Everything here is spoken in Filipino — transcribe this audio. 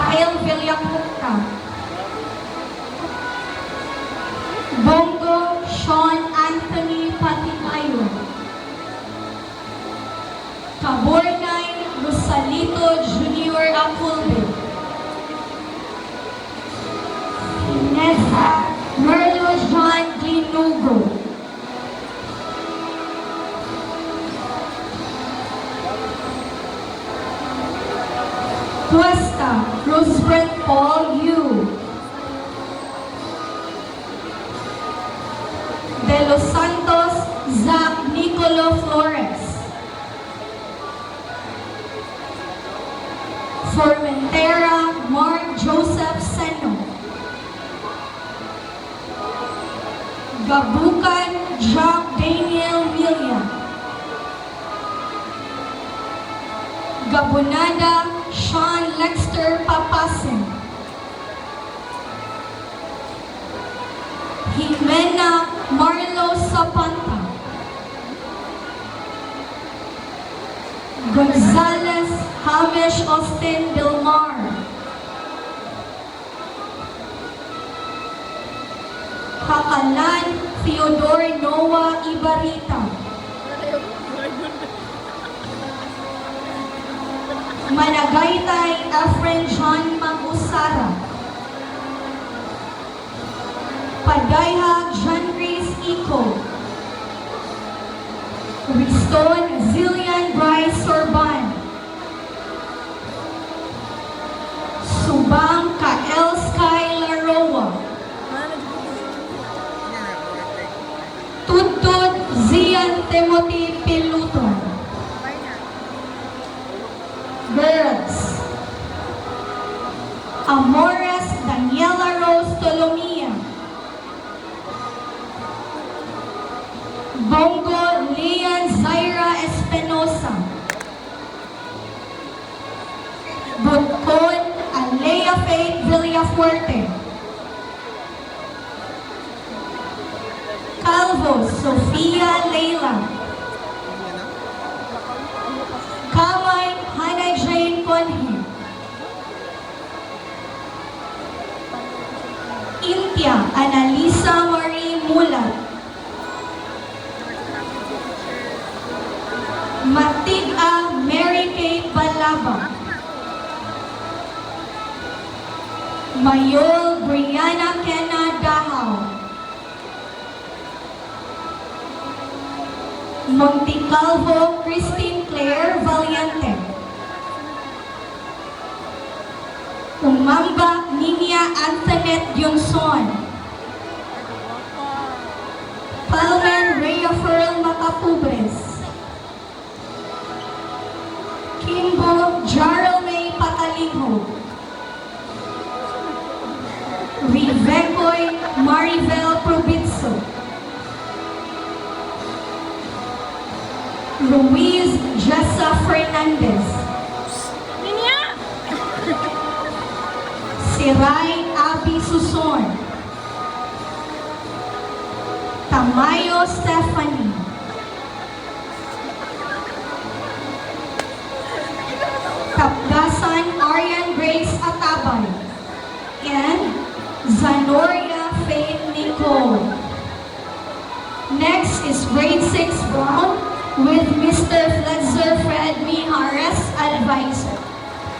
Rahel Villapunta. Bongo Sean Anthony Patimayo. Kabornay Rosalito Junior Aculbe. Inesa Merlo John Dinugo. Cuesta Roosevelt Paul Yu. De Los Santos Zach Nicolo Flores. Formentera Mark Joseph Seno. Gabukan Jack Daniel Milia. Gabonada Sean Lexter Papasin. Jimena Marlo Zapanta. Gonzales Hamish Austin Delmar. Hakalan Theodore Noah Ibarita. Managaytay Efren John Magusara. Padayha John Reese Iko. Riston Zillian Bryce Sorban. Subang Kael Sky Laroa. Tutod Zian Timothy Piluton. Girls. Amores Daniela Rose Tolomia. Bongo Leon Zaira Espinosa. Butkon Alea Faith Villafuerte. Calvo Sofia Leila. Kamay Hannah Jane Conhe. Intia Annalisa Marie Mulat. Matig-a Mary Kate Balaba. Mayol Brianna Kena Dahaw. Monticalvo Christine Claire Valiente. Umamba Ninia Antoinette Yonson. Palmer Rhea Ferl Macapubres. Kimbo Jarl May Patalingho. Rivecoy Maribel Probitso. Ruiz Jessa Fernandez. Siray Abby Suson. Tamayo Stephanie. Kapdasan Arian Grace Atabay. And Zanoria Faith Nicole. Next is grade 6 Brown with Mr.